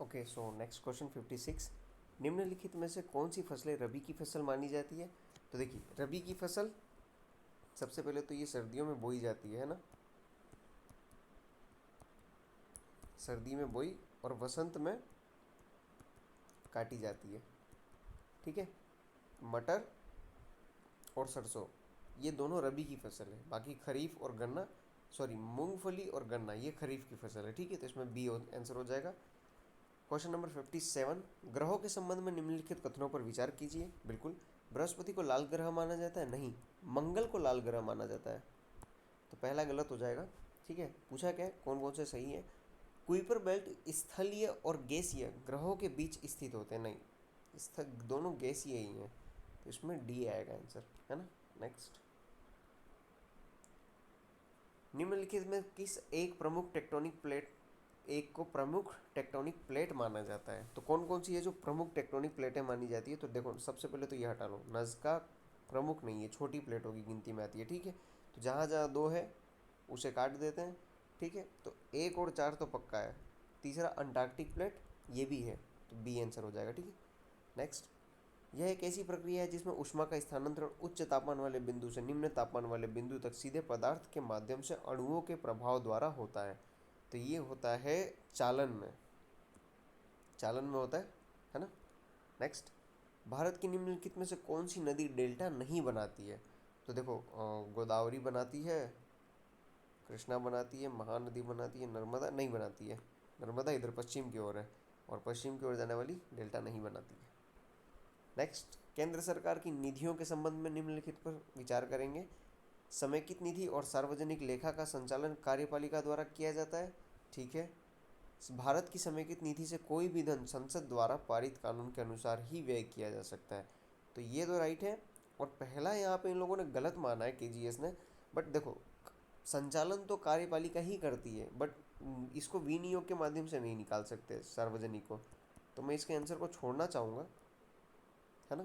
Okay, so next question 56। निम्नलिखित में से कौन सी फसलें रबी की फसल मानी जाती है? तो देखिए, रबी की फसल सबसे पहले तो ये सर्दियों में बोई जाती है ना, सर्दी में बोई और वसंत में काटी जाती है। ठीक है, मटर और सरसों ये दोनों रबी की फसल है। बाकी खरीफ और गन्ना, सॉरी मूंगफली और गन्ना ये खरीफ की फसल है। ठीक है, तो इसमें बी आंसर हो जाएगा। Question number 57। ग्रहों के संबंध में निम्नलिखित कथनों पर विचार कीजिए। बिल्कुल। बृहस्पति को लाल ग्रह माना जाता है? नहीं, मंगल को लाल ग्रह माना जाता है। तो पहला गलत हो जाएगा। ठीक है, पूछा क्या है, कौन कौन से सही है। कुइपर बेल्ट स्थलीय और गैसीय ग्रहों के बीच स्थित होते हैं? नहीं, दोनों गैसीय ही हैं, तो इसमें डी आएगा आंसर, है ना। नेक्स्ट, निम्नलिखित में किस एक प्रमुख टेक्टोनिक प्लेट एक को प्रमुख टेक्टोनिक प्लेट माना जाता है? तो कौन कौन सी है जो प्रमुख टेक्टोनिक प्लेटें मानी जाती है? तो देखो, सबसे पहले तो ये हटा लो, नज़का प्रमुख नहीं है, छोटी प्लेटों की गिनती में आती है। ठीक है, तो जहाँ जहाँ दो है उसे काट देते हैं। ठीक है, तो एक और चार तो पक्का है। तीसरा अंटार्कटिक प्लेट, ये भी है, तो बी आंसर हो जाएगा। ठीक है, नेक्स्ट, यह एक ऐसी प्रक्रिया है जिसमें ऊष्मा का स्थानांतरण उच्च तापमान वाले बिंदु से निम्न तापमान वाले बिंदु तक सीधे पदार्थ के माध्यम से अणुओं के प्रभाव द्वारा होता है। तो ये होता है चालन में, चालन में होता है ना। नेक्स्ट, भारत की निम्नलिखित में से कौन सी नदी डेल्टा नहीं बनाती है? तो देखो, गोदावरी बनाती है, कृष्णा बनाती है, महानदी बनाती है, नर्मदा नहीं बनाती है। नर्मदा इधर पश्चिम की ओर है, और पश्चिम की ओर जाने वाली डेल्टा नहीं बनाती है। नेक्स्ट, केंद्र सरकार की निधियों के संबंध में निम्नलिखित पर विचार करेंगे। समेकित निधि और सार्वजनिक लेखा का संचालन कार्यपालिका द्वारा किया जाता है। ठीक है, भारत की समेकित निधि से कोई भी धन संसद द्वारा पारित कानून के अनुसार ही व्यय किया जा सकता है। तो ये तो राइट है। और पहला यहाँ पे इन लोगों ने गलत माना है, केजीएस ने। बट देखो, संचालन तो कार्यपालिका ही करती है, बट इसको विनियोग के माध्यम से नहीं निकाल सकते सार्वजनिक को। तो मैं इसके आंसर को छोड़ना चाहूँगा, है ना,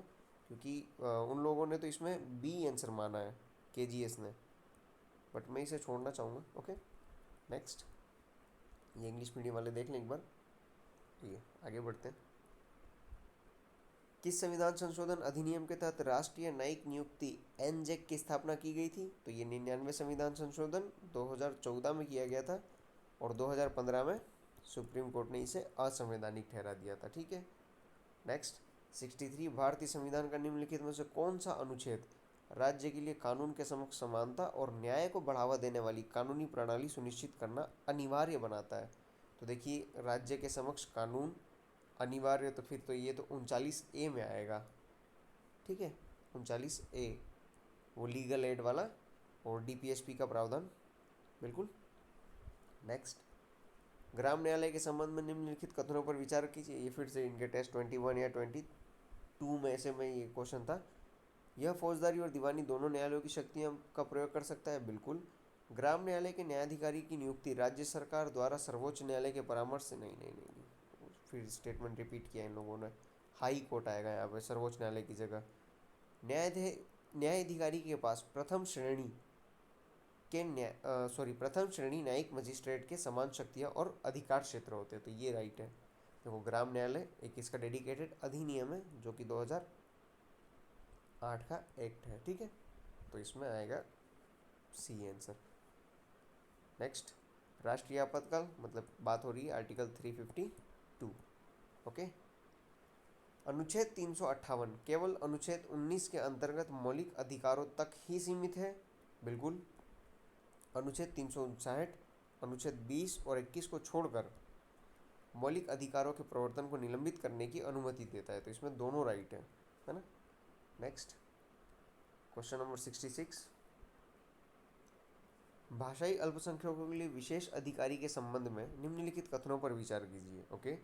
क्योंकि उन लोगों ने तो इसमें बी आंसर माना है, केजीएस ने, बट मैं इसे छोड़ना चाहूँगा। ओके, नेक्स्ट, ये इंग्लिश मीडियम वाले देख लें एक बार। ये आगे बढ़ते हैं। किस संविधान संशोधन अधिनियम के तहत राष्ट्रीय न्यायिक नियुक्ति एनजेक की स्थापना की गई थी? तो ये 99 संविधान संशोधन 2014 में किया गया था, और 2015 में सुप्रीम कोर्ट ने इसे असंवैधानिक ठहरा दिया था। ठीक है, नेक्स्ट, 63। भारतीय संविधान का निम्नलिखित में से कौन सा अनुच्छेद राज्य के लिए कानून के समक्ष समानता और न्याय को बढ़ावा देने वाली कानूनी प्रणाली सुनिश्चित करना अनिवार्य बनाता है? तो देखिए, राज्य के समक्ष कानून अनिवार्य, तो फिर तो ये तो 39A में आएगा। ठीक है, 39A, वो लीगल एड वाला और डीपीएसपी का प्रावधान, बिल्कुल। नेक्स्ट, ग्राम न्यायालय के संबंध में निम्नलिखित कथनों पर विचार कीजिए। ये फिर से इनके टेस्ट 21 या 22 में ऐसे में ये क्वेश्चन था। यह फौजदारी और दीवानी दोनों न्यायालयों की शक्तियों का प्रयोग कर सकता है? बिल्कुल। ग्राम न्यायालय के न्यायाधिकारी की नियुक्ति राज्य सरकार द्वारा सर्वोच्च न्यायालय के परामर्श से, नहीं नहीं नहीं, नहीं। फिर स्टेटमेंट रिपीट किया इन लोगों ने, हाई कोर्ट आएगा यहाँ पे सर्वोच्च न्यायालय की जगह। न्यायाधिकारी के पास प्रथम श्रेणी न्यायिक मजिस्ट्रेट के समान शक्तियाँ और अधिकार क्षेत्र होते हैं। तो ये राइट है। देखो, ग्राम न्यायालय एक इसका डेडिकेटेड अधिनियम है जो कि 2008 का एक्ट है। ठीक है, तो इसमें आएगा सी आंसर। नेक्स्ट, राष्ट्रीय आपातकाल, मतलब बात हो रही है आर्टिकल 352। ओके, अनुच्छेद 358 केवल अनुच्छेद 19 के अंतर्गत मौलिक अधिकारों तक ही सीमित है? बिल्कुल। अनुच्छेद 359 अनुच्छेद 20 और 21 को छोड़कर मौलिक अधिकारों के प्रवर्तन को निलंबित करने की अनुमति देता है। तो इसमें दोनों राइट है ना। Next, question number 66। भाषाई अल्पसंख्यकों के लिए विशेष अधिकारी के संबंध में निम्नलिखित कथनों पर विचार कीजिए। ओके,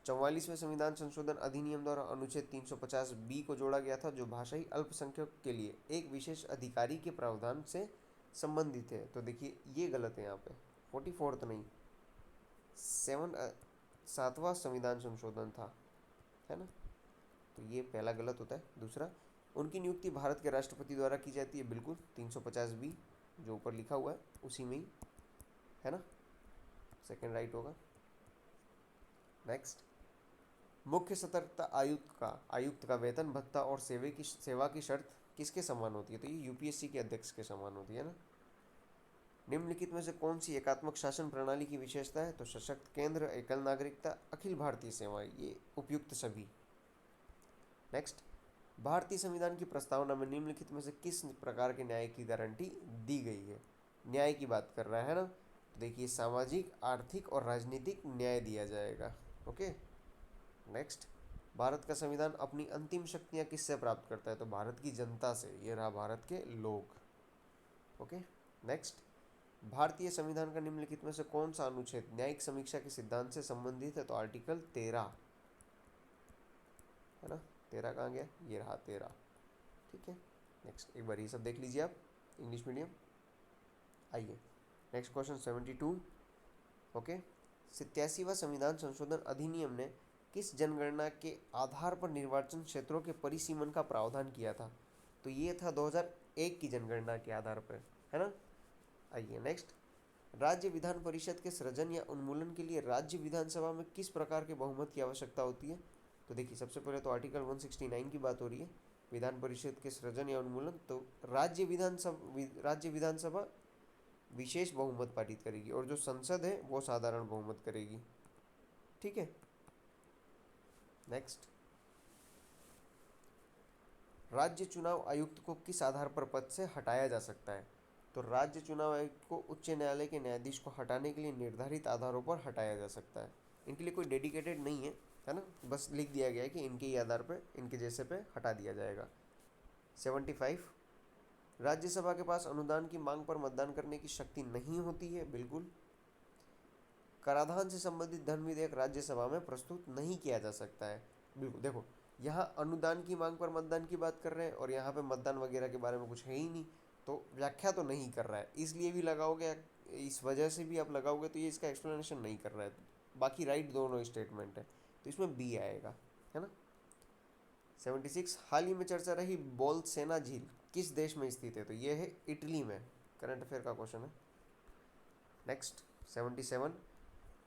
44वें संविधान संशोधन अधिनियम द्वारा अनुच्छेद 350B को जोड़ा गया था, जो भाषाई अल्पसंख्यक के लिए एक विशेष अधिकारी के प्रावधान से संबंधित है। तो देखिए, ये गलत है यहाँ पे, 44th नहीं, 7वां संविधान संशोधन था, है ना। तो ये पहला गलत होता है। दूसरा, उनकी नियुक्ति भारत के राष्ट्रपति द्वारा की जाती है? बिल्कुल, 350B जो ऊपर लिखा हुआ है उसी में ही, है ना, सेकंड राइट होगा। नेक्स्ट, मुख्य सतर्कता आयुक्त का वेतन भत्ता और सेवा की शर्त किसके समान होती है? तो ये यूपीएससी के अध्यक्ष के समान होती है ना। निम्नलिखित में से कौन सी एकात्मक शासन प्रणाली की विशेषता है? तो सशक्त केंद्र, एकल नागरिकता, अखिल भारतीय सेवाएं, ये उपयुक्त सभी। नेक्स्ट, भारतीय संविधान की प्रस्तावना में निम्नलिखित में से किस प्रकार के न्याय की गारंटी दी गई है? न्याय की बात कर रहा है ना, तो देखिए सामाजिक, आर्थिक और राजनीतिक न्याय दिया जाएगा। ओके। नेक्स्ट, भारत का संविधान अपनी अंतिम शक्तियां किससे प्राप्त करता है? तो भारत की जनता से, ये रहा भारत के लोग। ओके। नेक्स्ट, भारतीय संविधान का निम्नलिखित में से कौन सा अनुच्छेद न्यायिक समीक्षा के सिद्धांत से संबंधित है? तो आर्टिकल 13 है ना। 13 कहाँ गया? ये रहा 13। ठीक है। नेक्स्ट, एक बार ये सब देख लीजिए आप, इंग्लिश मीडियम। आइए नेक्स्ट क्वेश्चन 72। ओके। 87वां संविधान संशोधन अधिनियम ने किस जनगणना के आधार पर निर्वाचन क्षेत्रों के परिसीमन का प्रावधान किया था? तो ये था 2001 की जनगणना के आधार पर, है ना। आइए नेक्स्ट, राज्य विधान परिषद के सृजन या उन्मूलन के लिए राज्य विधानसभा में किस प्रकार के बहुमत की आवश्यकता होती है? तो देखिए सबसे पहले तो आर्टिकल 169 की बात हो रही है, विधान परिषद के सृजन या उन्मूलन। तो राज्य विधानसभा विशेष बहुमत पारित करेगी और जो संसद है वो साधारण बहुमत करेगी। ठीक है। नेक्स्ट, राज्य चुनाव आयुक्त को किस आधार पर पद से हटाया जा सकता है? तो राज्य चुनाव आयुक्त को उच्च न्यायालय के न्यायाधीश को हटाने के लिए निर्धारित आधारों पर हटाया जा सकता है। इनके लिए कोई डेडिकेटेड नहीं है ना, बस लिख दिया गया है कि इनके ही आधार पर, इनके जैसे पे हटा दिया जाएगा। 75, राज्यसभा के पास अनुदान की मांग पर मतदान करने की शक्ति नहीं होती है। बिल्कुल। कराधान से संबंधित धन विधेयक राज्यसभा में प्रस्तुत नहीं किया जा सकता है। बिल्कुल। देखो, यहाँ अनुदान की मांग पर मतदान की बात कर रहे हैं और यहाँ पे मतदान वगैरह के बारे में कुछ है ही नहीं, तो व्याख्या तो नहीं कर रहा है, इसलिए भी लगाओगे, इस वजह से भी आप लगाओगे तो ये इसका एक्सप्लेनेशन नहीं कर रहा है। बाकी राइट दोनों स्टेटमेंट है, तो इसमें बी आएगा, है ना। 76, हाल ही में चर्चा रही बोल्सेना झील किस देश में स्थित है? तो ये है इटली में। करंट अफेयर का क्वेश्चन है। नेक्स्ट 77,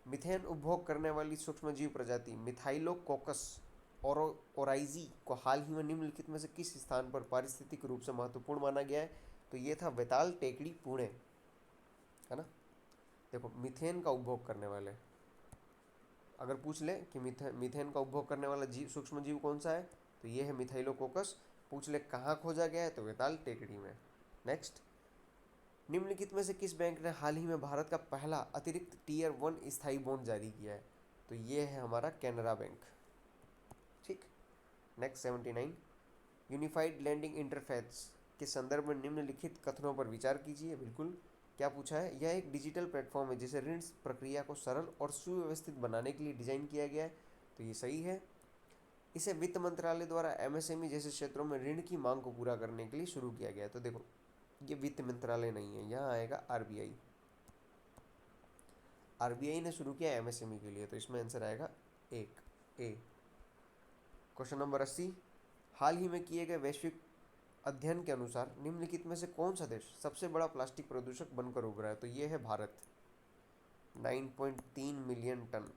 मिथेन उपभोग करने वाली सूक्ष्मजीव प्रजाति मिथाइलोकोकस ओराइजी को हाल ही में निम्नलिखित में से किस स्थान पर पारिस्थितिक रूप से महत्वपूर्ण माना गया है? तो ये था वेताल टेकड़ी, पुणे, है ना। देखो, मीथेन का उपभोग करने वाले, अगर पूछ ले कि मीथेन का उपभोग करने वाला जीव, सूक्ष्म जीव कौन सा है? तो ये है मिथाइलोकोकस। पूछ ले कहाँ खोजा गया है? तो वेताल टेकड़ी में। नेक्स्ट, निम्नलिखित में से किस बैंक ने हाल ही में भारत का पहला अतिरिक्त टीयर 1 स्थायी बॉन्ड जारी किया है? तो ये है हमारा कैनरा बैंक। ठीक। नेक्स्ट 79, यूनिफाइड लैंडिंग इंटरफेस के संदर्भ में निम्नलिखित कथनों पर विचार कीजिए। बिल्कुल। क्या पूछा है? यह एक डिजिटल प्लेटफॉर्म है जिसे ऋण प्रक्रिया को सरल और सुव्यवस्थित बनाने के लिए डिजाइन किया गया है। तो ये सही है। इसे वित्त मंत्रालय द्वारा एमएसएमई जैसे क्षेत्रों में ऋण की मांग को पूरा करने के लिए शुरू किया गया है। तो देखो, ये वित्त मंत्रालय नहीं है, यहाँ आएगा आरबीआई। आरबीआई ने शुरू किया एमएसएमई के लिए, तो इसमें आंसर आएगा एक, ए। क्वेश्चन नंबर 80, हाल ही में किए गए वैश्विक अध्ययन के अनुसार निम्नलिखित में से कौन सा देश सबसे बड़ा प्लास्टिक प्रदूषक बनकर उभरा है? तो ये है भारत। 9.3 मिलियन टन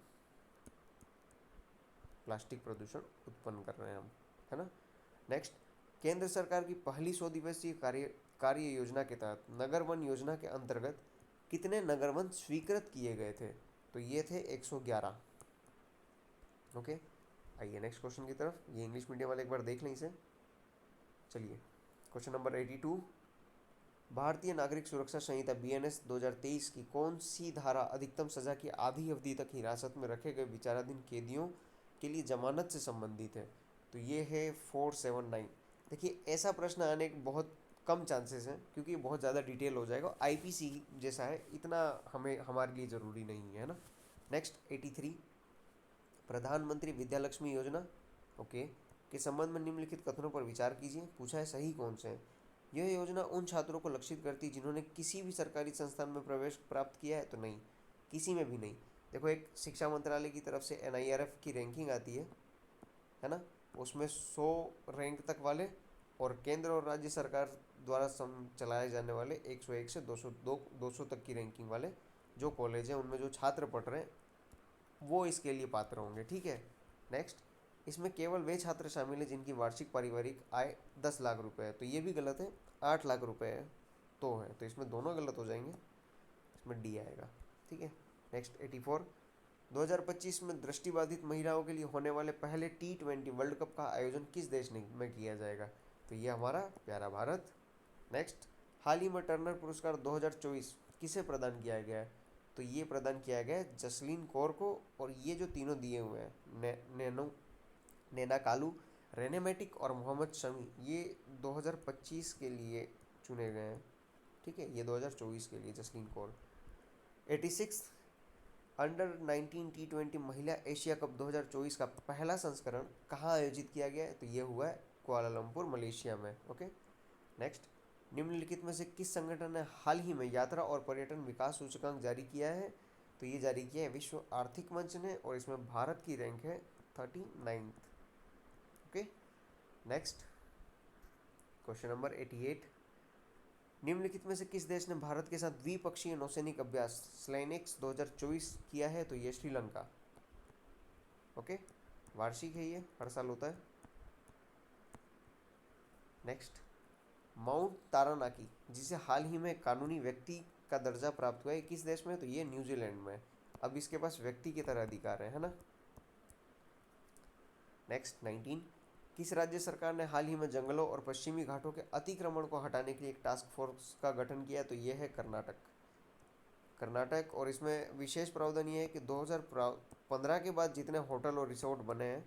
प्लास्टिक प्रदूषण उत्पन्न कर रहे हैं हम, है ना। नेक्स्ट, केंद्र सरकार की पहली 100 दिवसीय कार्य योजना के तहत नगर वन योजना के अंतर्गत कितने नगर वन स्वीकृत किए गए थे? तो ये थे 111। ओके। आइए नेक्स्ट क्वेश्चन की तरफ। ये इंग्लिश मीडियम वाले एक बार देख लें इसे। चलिए, क्वेश्चन नंबर 82, भारतीय नागरिक सुरक्षा संहिता बीएनएस 2023 की कौन सी धारा अधिकतम सजा की आधी अवधि तक हिरासत में रखे गए विचाराधीन कैदियों के लिए जमानत से संबंधित है? तो ये है 479। देखिए, ऐसा प्रश्न आने के बहुत कम चांसेस हैं क्योंकि बहुत ज़्यादा डिटेल हो जाएगा, आईपीसी जैसा है, इतना हमें हमारे लिए ज़रूरी नहीं है ना। नेक्स्ट 83, प्रधानमंत्री विद्यालक्ष्मी योजना ओके के संबंध में निम्नलिखित कथनों पर विचार कीजिए। पूछा है सही कौन से हैं? यह योजना उन छात्रों को लक्षित करती है जिन्होंने किसी भी सरकारी संस्थान में प्रवेश प्राप्त किया है? तो नहीं, किसी में भी नहीं। देखो, एक शिक्षा मंत्रालय की तरफ से एनआईआरएफ की रैंकिंग आती है ना, उसमें 100 रैंक तक वाले और केंद्र और राज्य सरकार द्वारा चलाए जाने वाले 101 से 200 तक की रैंकिंग वाले जो कॉलेज हैं उनमें जो छात्र पढ़ रहे हैं वो इसके लिए पात्र होंगे। ठीक है। नेक्स्ट, इसमें केवल वे छात्र शामिल हैं जिनकी वार्षिक पारिवारिक आय 10 लाख रुपए है, तो ये भी गलत है। 8 लाख रुपए है तो है, तो इसमें दोनों गलत हो जाएंगे, इसमें डी आएगा। ठीक है। नेक्स्ट 84, 2025 में दृष्टिबाधित महिलाओं के लिए होने वाले पहले T20 वर्ल्ड कप का आयोजन किस देश में किया जाएगा, तो ये हमारा प्यारा भारत। नेक्स्ट, हाल ही में टर्नर पुरस्कार 2024 किसे प्रदान किया गया है, तो ये प्रदान किया गया है जसलीन कौर को, और ये जो तीनों दिए हुए हैं नैना कालू, रेनेमेटिक और मोहम्मद शमी, ये 2025 के लिए चुने गए हैं। ठीक है, ये 2024 के लिए जसलीन कौर। 86, अंडर 19 T20 महिला एशिया कप 2024 का पहला संस्करण कहाँ आयोजित किया गया है, तो ये हुआ है कुआलालंपुर मलेशिया में। ओके। नेक्स्ट, निम्नलिखित में से किस संगठन ने हाल ही में यात्रा और पर्यटन विकास सूचकांक जारी किया है, तो ये जारी किया है विश्व आर्थिक मंच ने, और इसमें भारत की रैंक है 39। ओके। नेक्स्ट, क्वेश्चन नंबर 88, निम्नलिखित में से किस देश ने भारत के साथ द्विपक्षीय नौसैनिक अभ्यास स्लाइनेक्स 2024 किया है, तो ये श्रीलंका। ओके, वार्षिक है, ये हर साल होता है। नेक्स्ट, माउंट तारानाकी जिसे हाल ही में कानूनी व्यक्ति का दर्जा प्राप्त हुआ है किस देश में, तो ये न्यूजीलैंड में। अब इसके पास व्यक्ति की तरह अधिकार है ना। नेक्स्ट 19, किस राज्य सरकार ने हाल ही में जंगलों और पश्चिमी घाटों के अतिक्रमण को हटाने के लिए एक टास्क फोर्स का गठन किया, तो ये है कर्नाटक। और इसमें विशेष प्रावधान ये है कि 2015 के बाद जितने होटल और रिसोर्ट बने हैं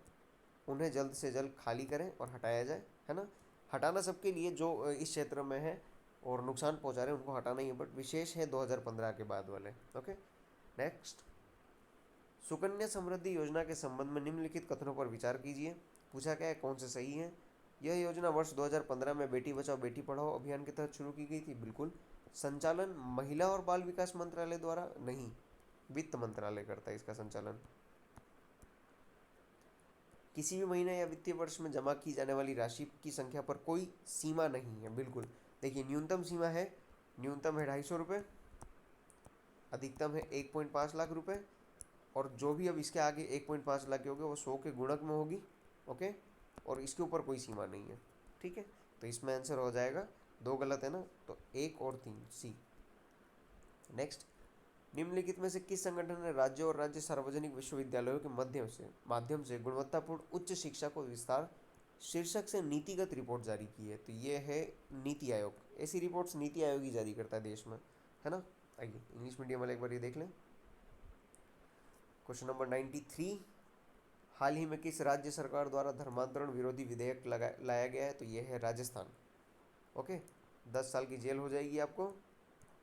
उन्हें जल्द से जल्द खाली करें और हटाया जाए, है ना। हटाना सबके लिए जो इस क्षेत्र में है और नुकसान पहुंचा रहे हैं उनको हटाना ही है, बट विशेष है 2015 के बाद वाले। ओके। नेक्स्ट, सुकन्या समृद्धि योजना के संबंध में निम्नलिखित कथनों पर विचार कीजिए। पूछा क्या है, कौन से सही है। यह योजना वर्ष 2015 में बेटी बचाओ बेटी पढ़ाओ अभियान के तहत शुरू की गई थी, बिल्कुल। संचालन महिला और बाल विकास मंत्रालय द्वारा नहीं, वित्त मंत्रालय करता है इसका संचालन। किसी भी महीने या वित्तीय वर्ष में जमा की जाने वाली राशि की संख्या पर कोई सीमा नहीं है, बिल्कुल। देखिए, न्यूनतम सीमा है, न्यूनतम है 250 रुपये, अधिकतम है 1.5 लाख रुपए, और जो भी अब इसके आगे 1.5 लाख की होगी वो 100 के गुणक में होगी। ओके, और इसके ऊपर कोई सीमा नहीं है। ठीक है, तो इसमें आंसर हो जाएगा, दो गलत है ना, तो 1 और 3 सी। नेक्स्ट, निम्नलिखित में से किस संगठन ने राज्य और राज्य सार्वजनिक विश्वविद्यालयों के माध्यम से गुणवत्तापूर्ण उच्च शिक्षा को विस्तार शीर्षक से नीतिगत रिपोर्ट जारी की है, तो ये है नीति आयोग। ऐसी रिपोर्ट्स नीति आयोग ही जारी करता है देश में, है ना। आइए इंग्लिश मीडियम वाले एक बार ये देख लें। क्वेश्चन नंबर 93, हाल ही में किस राज्य सरकार द्वारा धर्मांतरण विरोधी विधेयक लाया गया है, तो ये है राजस्थान। ओके, 10 साल की जेल हो जाएगी आपको,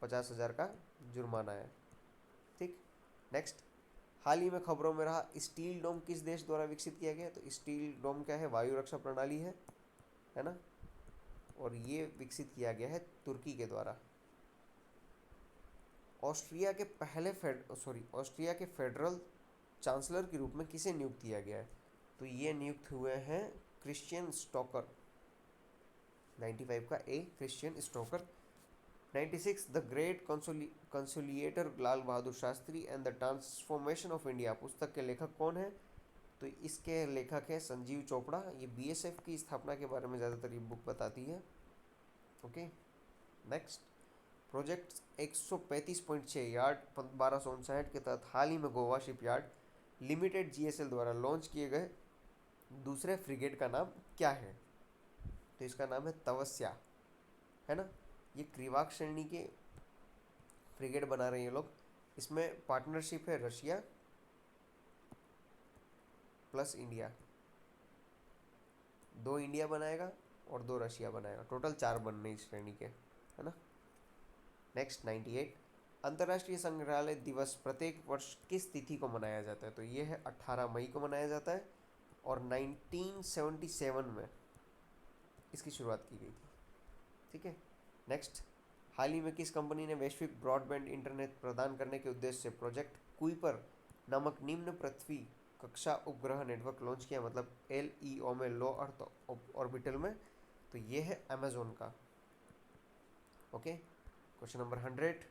50,000 का जुर्माना है। ठीक। नेक्स्ट, हाल ही में खबरों में रहा स्टील डोम किस देश द्वारा विकसित किया गया है, तो स्टील डोम क्या है, वायु रक्षा प्रणाली है ना, और ये विकसित किया गया है तुर्की के द्वारा। ऑस्ट्रिया के फेडरल चांसलर के रूप में किसे नियुक्त किया गया है, तो ये नियुक्त हुए हैं क्रिश्चियन स्टोकर। 95 का A, Christian Stoker. 96, the great consolidator Lal Bahadur Shastri and the transformation of India पुस्तक के लेखक कौन है, तो इसके लेखक है संजीव चोपड़ा। ये बीएसएफ की स्थापना के बारे में ज़्यादातर ये बुक बताती है। ओके। नेक्स्ट, प्रोजेक्ट 135.6 यार्ड 1259 के तहत हाल ही में गोवा शिपयार्ड लिमिटेड जीएसएल द्वारा लॉन्च किए गए दूसरे फ्रिगेट का नाम क्या है, तो इसका नाम है तवस्या, है ना। ये क्रीवाक श्रेणी के फ्रिगेट बना रहे हैं ये लोग। इसमें पार्टनरशिप है रशिया प्लस इंडिया, 2 इंडिया बनाएगा और 2 रशिया बनाएगा, टोटल 4 बनने इस श्रेणी के, है ना। नेक्स्ट 98, अंतर्राष्ट्रीय संग्रहालय दिवस प्रत्येक वर्ष किस तिथि को मनाया जाता है, तो ये है 18 मई को मनाया जाता है, और 1977 में इसकी शुरुआत की गई थी। ठीक है। नेक्स्ट, हाल ही में किस कंपनी ने वैश्विक ब्रॉडबैंड इंटरनेट प्रदान करने के उद्देश्य से प्रोजेक्ट कुइपर नामक निम्न पृथ्वी कक्षा उपग्रह नेटवर्क लॉन्च किया, मतलब LEO में, लो अर्थ ऑर्बिटल में, तो ये है अमेजोन का। ओके। क्वेश्चन नंबर 100,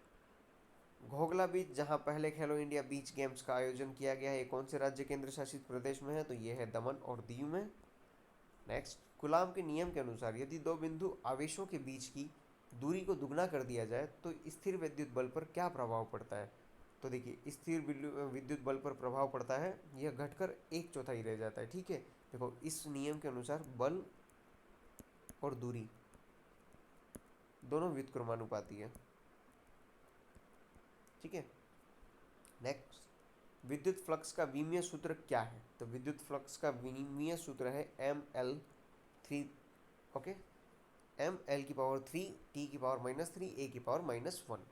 घोघला बीच, जहां पहले खेलो इंडिया बीच गेम्स का आयोजन किया गया है, कौन से राज्य केंद्र शासित प्रदेश में है? तो ये है दमन और दीव में। नेक्स्ट, कूलाम के नियम के अनुसार यदि दो बिंदु आवेशों के बीच की दूरी को दुगना कर दिया जाए तो स्थिर विद्युत बल पर क्या प्रभाव पड़ता है? तो देखिए, स्थिर विद्युत बल पर प्रभाव पड़ता है, यह घटकर एक चौथाई रह जाता है। ठीक है, देखो इस नियम के अनुसार बल और दूरी दोनों व्युत्क्रमानुपाती है। ठीक है, नेक्स्ट, विद्युत फ्लक्स का विमीय सूत्र क्या है? तो विद्युत फ्लक्स का विमीय सूत्र है ML3। ओके, ML की पावर 3, T की पावर-3, A की पावर-1।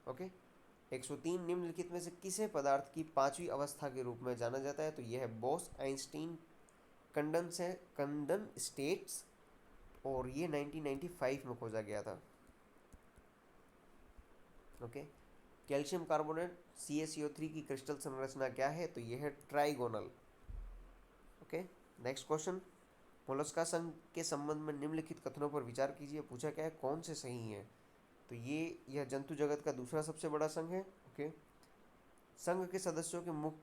ओके, 103, निम्नलिखित में से किसे पदार्थ की पांचवी अवस्था के रूप में जाना जाता है? तो यह है बोस आइंस्टीन कंडन स्टेट्स, और ये 1995 में खोजा गया था। ओके, कैल्शियम कार्बोनेट CaCO3 की क्रिस्टल संरचना क्या है? तो यह है trigonal. Okay, next question, Mollusca संघ के संबंध में निम्नलिखित कथनों पर विचार कीजिए। पूछा क्या है, कौन से सही है? तो यह जंतु जगत का दूसरा सबसे बड़ा संघ है। ओके, संघ के सदस्यों के मुख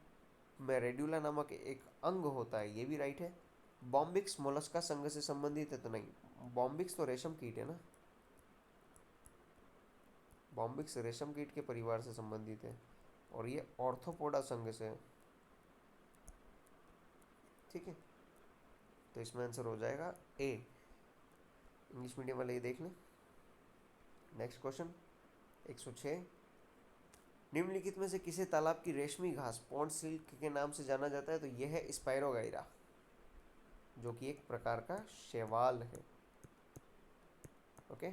में रेड्यूला नामक एक अंग होता है, ये भी राइट है। बॉम्बिक्स मोलस्का संघ से संबंधित है? तो नहीं, बॉम्बिक्स तो रेशम कीट है ना, बॉम्बिक्स रेशम कीट के परिवार से संबंधित है, और ये ऑर्थोपोडा संघ से है। ठीक है, तो इसमें आंसर हो जाएगा ए। इंग्लिश मीडियम वाले ये देख लें। नेक्स्ट क्वेश्चन 106, निम्नलिखित में से किसे तालाब की रेशमी घास पॉन्ड सिल्क के नाम से जाना जाता है? तो यह है स्पायरोगाइरा, जो कि एक प्रकार का शैवाल है। ओके,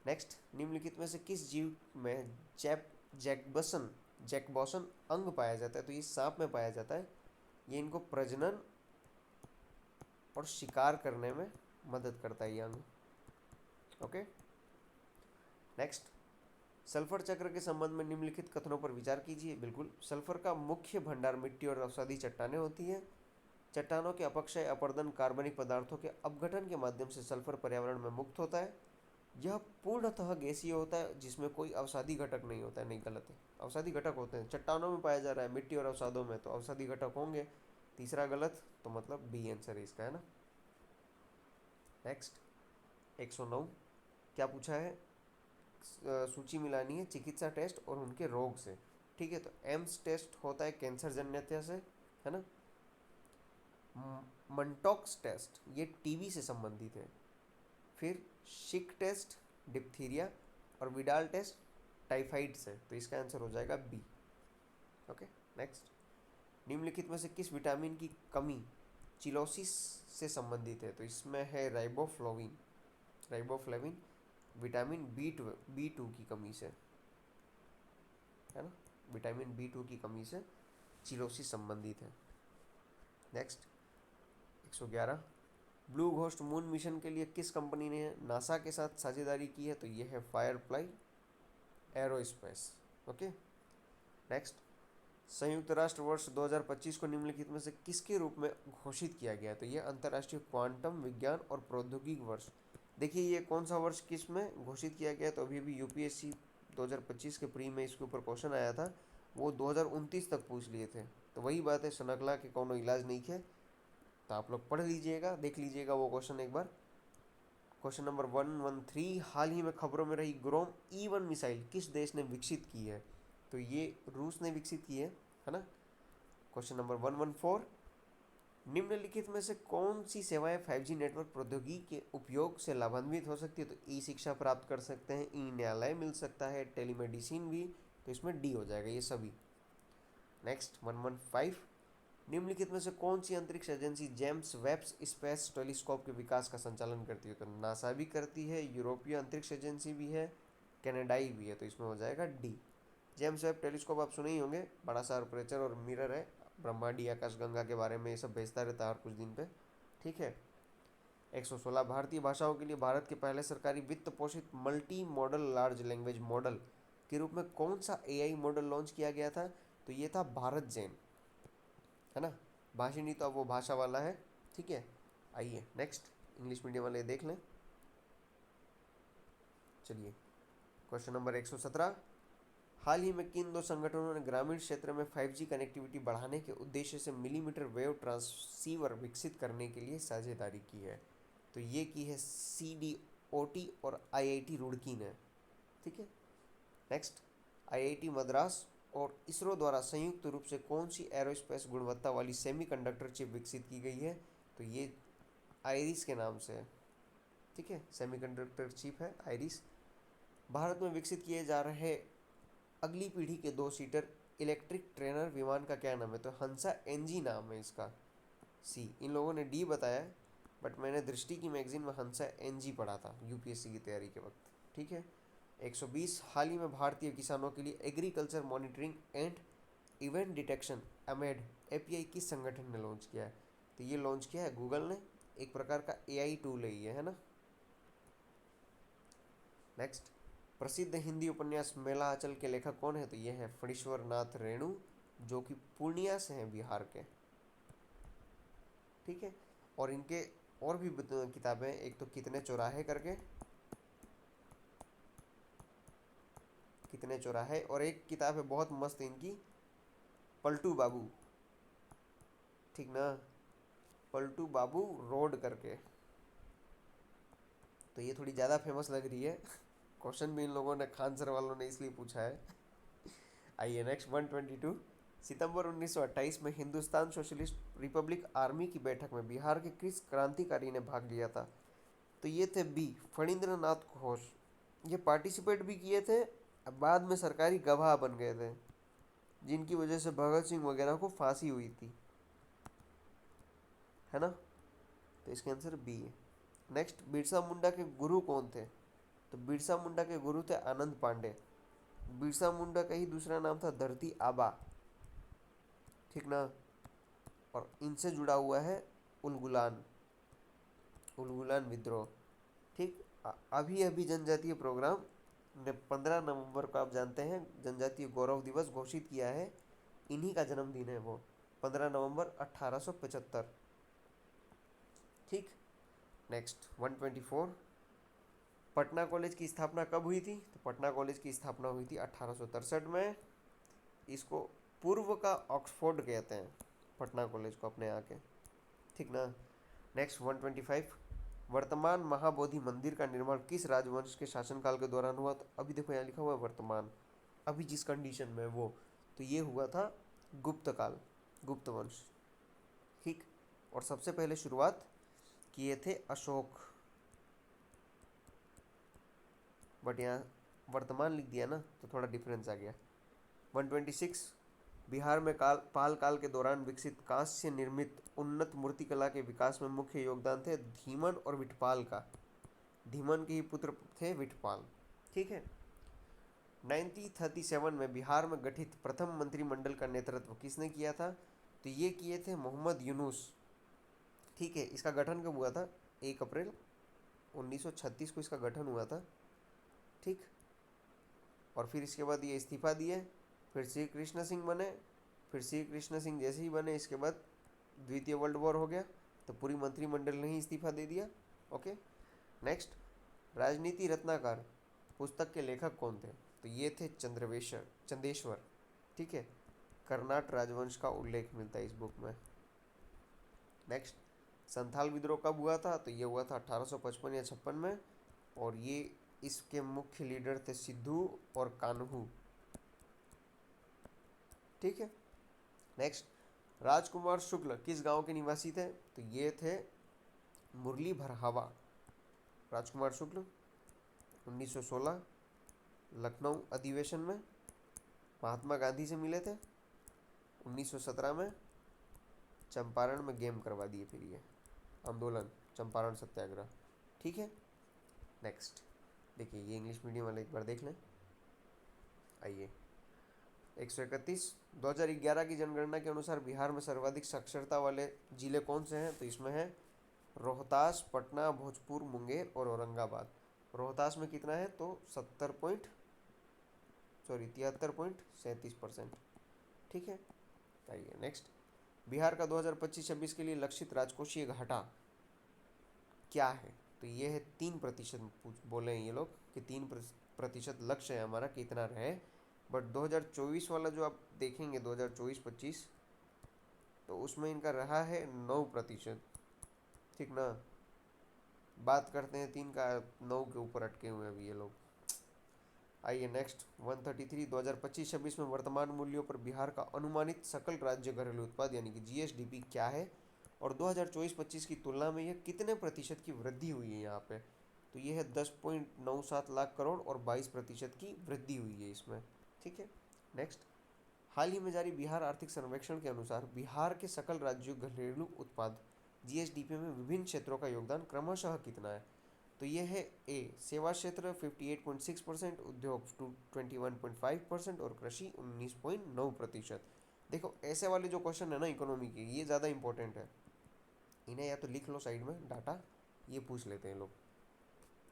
नेक्स्ट, निम्नलिखित में से किस जीव में जैकबोसन अंग पाया जाता है? तो ये सांप में पाया जाता है। ये इनको प्रजनन और शिकार करने में मदद करता है ये अंग। ओके, नेक्स्ट, सल्फर चक्र के संबंध में निम्नलिखित कथनों पर विचार कीजिए। बिल्कुल, सल्फर का मुख्य भंडार मिट्टी और अवसादी चट्टानें होती हैं। चट्टानों के अपक्षय अपरदन कार्बनिक पदार्थों के अपघटन के माध्यम से सल्फर पर्यावरण में मुक्त होता है। यह पूर्णतः गैसीय होता है, जिसमें कोई अवसादी घटक नहीं होता है। नहीं, गलत है, अवसादी घटक होते हैं, चट्टानों में पाया जा रहा है, मिट्टी और अवसादों में, तो अवसादी घटक होंगे। तीसरा गलत, तो मतलब बी आंसर है इसका, है ना। नेक्स्ट 109, क्या पूछा है? सूची मिलानी है चिकित्सा टेस्ट और उनके रोग से। ठीक है, तो एम्स टेस्ट होता है कैंसर जन्यता से, है ना। मंटॉक्स टेस्ट ये टीबी से संबंधित है। फिर शिक टेस्ट डिप्थीरिया, और विडाल टेस्ट टाइफाइड से, तो इसका आंसर हो जाएगा बी। ओके, नेक्स्ट, निम्नलिखित में से किस विटामिन की कमी चिलोसिस से संबंधित है? तो इसमें है राइबोफ्लेविन विटामिन बी टू की कमी से, है ना। विटामिन बी टू की कमी से चिलोसिस संबंधित है। Next 111, blue ghost moon mission के लिए किस कंपनी ने नासा के साथ साझेदारी की है? तो ये है फायरफ्लाई एरोस्पेस। ओके, नेक्स्ट, संयुक्त राष्ट्र वर्ष 2025 को निम्नलिखित में से किसके रूप में घोषित किया गया? तो ये अंतर्राष्ट्रीय क्वांटम विज्ञान और प्रौद्योगिकी वर्ष। देखिए, ये कौन सा वर्ष किस में घोषित किया गया? तो अभी यूपीएससी 2025 के प्री में इसके ऊपर क्वेश्चन आया था, वो 2029 तक पूछ लिए थे। तो वही बात है, शनकला के कोनो इलाज नहीं है। तो आप लोग पढ़ लीजिएगा, देख लीजिएगा वो क्वेश्चन एक बार। क्वेश्चन नंबर 113, हाल ही में खबरों में रही ग्रोम E1 मिसाइल किस देश ने विकसित की है? तो ये रूस ने विकसित की है ना। क्वेश्चन नंबर 114, निम्नलिखित में से कौन सी सेवाएं 5G नेटवर्क प्रौद्योगिकी के उपयोग से लाभान्वित हो सकती है? तो ई शिक्षा प्राप्त कर सकते हैं, ई न्यायालय मिल सकता है, टेलीमेडिसिन भी, तो इसमें डी हो जाएगा ये सभी। नेक्स्ट 115, निम्नलिखित में से कौन सी अंतरिक्ष agency James Webb space telescope के विकास का संचालन करती है? तो नासा भी करती है, यूरोपीय अंतरिक्ष एजेंसी भी है, कनाडाई भी है, तो इसमें हो जाएगा डी। जेम्स वेब टेलीस्कोप आप सुने ही होंगे, बड़ा सा अपर्चर और मिरर है, ब्रह्मांडीय आकाशगंगा के बारे में ये सब भेजता रहता है हर कुछ दिन पे। ठीक है, 116, भारतीय भाषाओं के लिए भारत के पहले सरकारी वित्त पोषित multi modal large language model के रूप में कौन सा AI मॉडल लॉन्च किया गया था? तो ये था भारत जैन, है ना। भाषिणी तो अब वो भाषा वाला है। ठीक है, आइए नेक्स्ट, इंग्लिश मीडियम वाले देख लें। चलिए, क्वेश्चन नंबर 117, हाल ही में किन दो संगठनों ने ग्रामीण क्षेत्र में 5G कनेक्टिविटी बढ़ाने के उद्देश्य से मिलीमीटर वेव ट्रांसीवर विकसित करने के लिए साझेदारी की है? तो ये की है CDOT और IIT रुड़की ने। ठीक है। नेक्स्ट, IIT मद्रास और इसरो द्वारा संयुक्त रूप से कौन सी एरोस्पेस गुणवत्ता वाली सेमीकंडक्टर चिप विकसित की गई है? तो ये आइरिस के नाम से है। ठीक है, सेमीकंडक्टर चिप है आइरिस। भारत में विकसित किए जा रहे अगली पीढ़ी के 2 सीटर इलेक्ट्रिक ट्रेनर विमान का क्या नाम है? तो हंसा NG नाम है इसका। सी, इन लोगों ने डी बताया, बट मैंने दृष्टि की मैगजीन में हंसा NG पढ़ा था UPSC की तैयारी के वक्त। ठीक है। 120, हाल ही में भारतीय किसानों के लिए agriculture monitoring and event detection AMED API किस संगठन ने लॉन्च किया है? तो ये लॉन्च किया है गूगल ने। एक प्रकार का AI टूल है ये, है ना। नेक्स्ट, प्रसिद्ध हिंदी उपन्यास मेला आंचल के लेखक कौन है? तो ये है फणीश्वर नाथ रेणु, जो कि पूर्णिया से हैं, बिहार के। ठीक है। और इनके और भी किताबें, एक तो कितने चौराहे करके, कितने चौराहे, और एक किताब है बहुत मस्त इनकी, पलटू बाबू। ठीक ना, पलटू बाबू रोड करके। तो ये थोड़ी ज़्यादा फेमस लग रही है। क्वेश्चन भी इन लोगों ने, खान सर वालों ने इसलिए पूछा है। आइए नेक्स्ट, 122, सितंबर 1928 में हिंदुस्तान सोशलिस्ट रिपब्लिक आर्मी की बैठक में बिहार के किस क्रांतिकारी ने भाग लिया था? तो ये थे बी, फणींद्र नाथ घोष। ये पार्टिसिपेट भी किए थे, अब बाद में सरकारी गवाह बन गए थे, जिनकी वजह से भगत सिंह वगैरह को फांसी हुई थी, है ना। तो इसका आंसर बी है। नेक्स्ट, बिरसा मुंडा के गुरु कौन थे? तो बिरसा मुंडा के गुरु थे आनंद पांडे। बिरसा मुंडा का ही दूसरा नाम था धरती आबा। ठीक ना। और इनसे जुड़ा हुआ है उलगुलान, उलगुलान विद्रोह। ठीक। अभी अभी जनजातीय प्रोग्राम ने 15 नवंबर को, आप जानते हैं, जनजातीय गौरव दिवस घोषित किया है। इन्हीं का जन्मदिन है वो, 15 नवंबर 1875। ठीक। नेक्स्ट, 124, पटना कॉलेज की स्थापना कब हुई थी? तो पटना कॉलेज की स्थापना हुई थी 1863 में। इसको पूर्व का ऑक्सफोर्ड कहते हैं, पटना कॉलेज को अपने यहाँ के। ठीक ना। नेक्स्ट, 125, वर्तमान महाबोधि मंदिर का निर्माण किस राजवंश के शासनकाल के दौरान हुआ? तो अभी देखो यहाँ लिखा हुआ है वर्तमान, अभी जिस कंडीशन में वो, तो ये हुआ था गुप्त काल, गुप्त वंश। ठीक। और सबसे पहले शुरुआत किए थे अशोक, बट यहाँ वर्तमान लिख दिया ना, तो थोड़ा डिफरेंस आ गया। 126, बिहार में पाल काल के दौरान विकसित कांस्य से निर्मित उन्नत मूर्तिकला के विकास में मुख्य योगदान थे धीमन और विठपाल का। धीमन के ही पुत्र थे विठपाल। ठीक है। 1937 में बिहार में गठित प्रथम मंत्रिमंडल का नेतृत्व किसने किया था? तो ये किए थे मोहम्मद यूनुस। ठीक है। इसका गठन कब हुआ था? 1 अप्रैल 1936 को इसका गठन हुआ था। ठीक। और फिर इसके बाद ये इस्तीफा दिए, फिर श्री कृष्ण सिंह बने, फिर श्री कृष्ण सिंह जैसे ही बने, इसके बाद द्वितीय वर्ल्ड वॉर हो गया, तो पूरी मंत्रिमंडल ने ही इस्तीफा दे दिया। ओके। नेक्स्ट, राजनीति रत्नाकर पुस्तक के लेखक कौन थे? तो ये थे चंदेश्वर। ठीक है। कर्नाट राजवंश का उल्लेख मिलता है इस बुक में। नेक्स्ट, संथाल विद्रोह कब हुआ था? तो ये हुआ था 1855 या 56 में, और ये इसके मुख्य लीडर थे सिद्धू और कान्हू। ठीक है। नेक्स्ट, राजकुमार शुक्ल किस गांव के निवासी थे? तो ये थे मुरली भरहावा। राजकुमार शुक्ल 1916 लखनऊ अधिवेशन में महात्मा गांधी से मिले थे। 1917 में चंपारण में गेम करवा दिए, फिर ये आंदोलन चंपारण सत्याग्रह। ठीक है। नेक्स्ट, देखिए ये इंग्लिश मीडियम वाले एक बार देख लें। आइए, 131, 2011 की जनगणना के अनुसार बिहार में सर्वाधिक साक्षरता वाले जिले कौन से हैं? तो इसमें है रोहतास, पटना, भोजपुर, मुंगेर और औरंगाबाद। रोहतास में कितना है? तो 73.37%। ठीक है। आइए नेक्स्ट, बिहार का 2025-26 के लिए लक्षित राजकोषीय घाटा क्या है? तो ये है 3%। बोले हैं ये लोग कि 3% लक्ष्य है हमारा, कितना रहे बट 2024 वाला जो आप देखेंगे 2024-25, तो उसमें इनका रहा है 9%। ठीक ना। बात करते हैं 3 का, 9 के ऊपर अटके हुए हैं अभी ये लोग। आइए नेक्स्ट 133, 2025-26 में वर्तमान मूल्यों पर बिहार का अनुमानित सकल राज्य घरेलू उत्पाद यानी कि जीएसडीपी क्या है, और 2024-25 की तुलना में यह कितने प्रतिशत की वृद्धि हुई है यहाँ पे। तो ये है 10.97 लाख करोड़ और 22% की वृद्धि हुई है इसमें। ठीक है। नेक्स्ट, हाल ही में जारी बिहार आर्थिक सर्वेक्षण के अनुसार बिहार के सकल राज्य घरेलू उत्पाद जीएसडीपी में विभिन्न क्षेत्रों का योगदान क्रमशः कितना है। तो ये है ए सेवा क्षेत्र 58.6%, उद्योग 21.5% और कृषि 19.9%। देखो ऐसे वाले जो क्वेश्चन है ना इकोनॉमी के, ये ज़्यादा इंपॉर्टेंट है, इन्हें या तो लिख लो साइड में डाटा, ये पूछ लेते हैं लोग।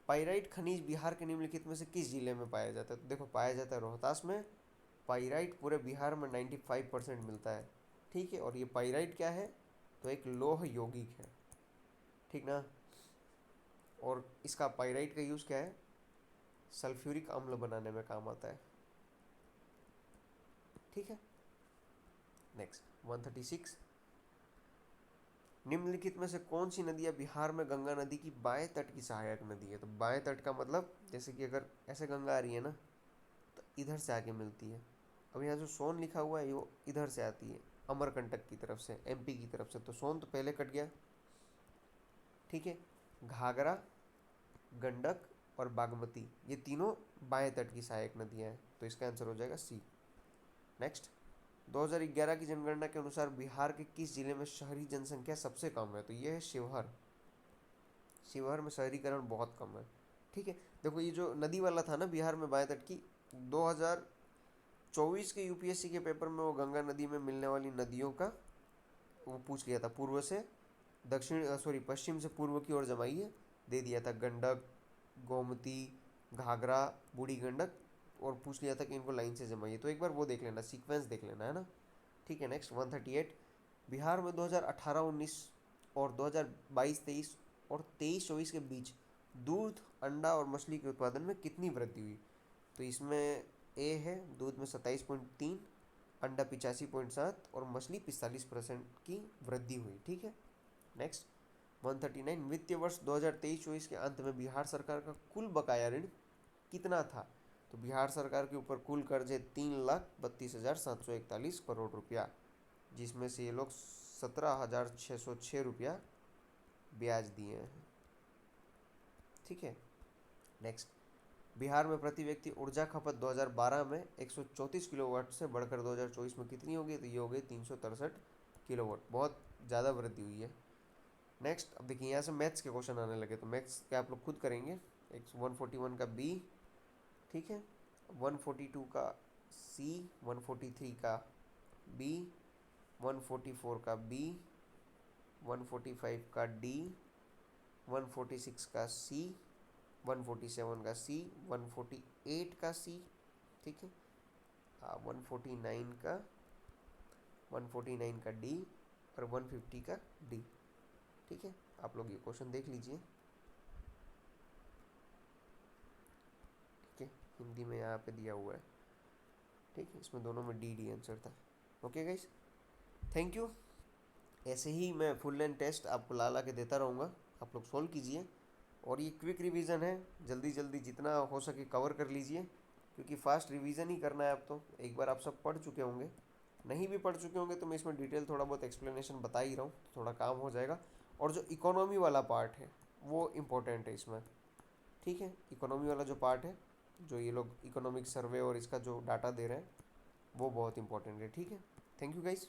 पाइराइट खनिज बिहार के निम्नलिखित में से किस जिले में पाया जाता है। तो देखो पाया जाता है रोहतास में। पाइराइट पूरे बिहार में 95% मिलता है। ठीक है। और ये पाइराइट क्या है, तो एक लोह यौगिक है। ठीक ना। और इसका पाइराइट का यूज़ क्या है, सल्फ्यूरिक अम्ल बनाने में काम आता है। ठीक है। नेक्स्ट 136, निम्नलिखित में से कौन सी नदियाँ बिहार में गंगा नदी की बाएं तट की सहायक नदी है। तो बाएं तट का मतलब जैसे कि अगर ऐसे गंगा आ रही है ना, तो इधर से आके मिलती है। अब यहाँ जो सोन लिखा हुआ है वो इधर से आती है, अमरकंटक की तरफ से, एमपी की तरफ से। तो सोन तो पहले कट गया। ठीक है। घाघरा, गंडक और बागमती, ये तीनों बाएं तट की सहायक नदियाँ हैं। तो इसका आंसर हो जाएगा सी। नेक्स्ट, 2011 की जनगणना के अनुसार बिहार के किस जिले में शहरी जनसंख्या सबसे कम है। तो ये है शिवहर। शिवहर में शहरीकरण बहुत कम है। ठीक है। देखो ये जो नदी वाला था ना बिहार में बाएं तट की, 2024 के यूपीएससी के पेपर में वो गंगा नदी में मिलने वाली नदियों का वो पूछ लिया था, पूर्व से दक्षिण सॉरी पश्चिम से पूर्व की ओर जमाइए, दे दिया था गंडक, गोमती, घाघरा, बूढ़ी गंडक, और पूछ लिया था कि इनको लाइन से जमाइए। तो एक बार वो देख लेना, सीक्वेंस देख लेना है ना। ठीक है। नेक्स्ट 138, बिहार में 2018-19 और 2022-23 और 23-24 के बीच दूध, अंडा और मछली के उत्पादन में कितनी वृद्धि हुई। तो इसमें ए है दूध में 27.3, अंडा 85.7 और मछली 45% की वृद्धि हुई। ठीक है। नेक्स्ट 139, वित्तीय वर्ष 2023-24 के अंत में बिहार सरकार का कुल बकाया ऋण कितना था। तो बिहार सरकार के ऊपर कुल कर्ज है 3,32,741 करोड़ रुपया, जिसमें से ये लोग 17,606 रुपया ब्याज दिए हैं। ठीक है। नेक्स्ट, बिहार में प्रति व्यक्ति ऊर्जा खपत 2012 में 134 किलोवाट से बढ़कर 2024 में कितनी होगी। तो ये हो गई 363 किलोवाट, बहुत ज़्यादा वृद्धि हुई है। नेक्स्ट, अब देखिए यहाँ से मैथ्स के क्वेश्चन आने लगे, तो मैथ्स के आप लोग खुद करेंगे। 141 का बी, ठीक है, 142 का सी, 143 का बी, 144 का बी, 145 का डी, 146 का सी, 147 का सी, 148 का सी, ठीक है, 149 का 149 का डी और 150 का डी। ठीक है। आप लोग ये क्वेश्चन देख लीजिए। ठीक है। हिंदी में यहाँ पे दिया हुआ है। ठीक है। इसमें दोनों में डी डी आंसर था। Okay guys, thank you. ऐसे ही मैं फुल लेंथ टेस्ट आपको ला ला के देता रहूँगा, आप लोग सॉल्व कीजिए। और ये क्विक रिवीजन है, जल्दी जल्दी जितना हो सके कवर कर लीजिए, क्योंकि फास्ट रिवीजन ही करना है। अब तो एक बार आप सब पढ़ चुके होंगे, नहीं भी पढ़ चुके होंगे तो मैं इसमें डिटेल थोड़ा बहुत एक्सप्लेनेशन बता ही रहा हूँ, तो थोड़ा काम हो जाएगा। और जो इकोनॉमी वाला पार्ट है वो इम्पोर्टेंट है इसमें। ठीक है। इकोनॉमी वाला जो पार्ट है, जो ये लोग इकोनॉमिक सर्वे और इसका जो डाटा दे रहे हैं, वो बहुत इंपॉर्टेंट है। ठीक है। Thank you guys.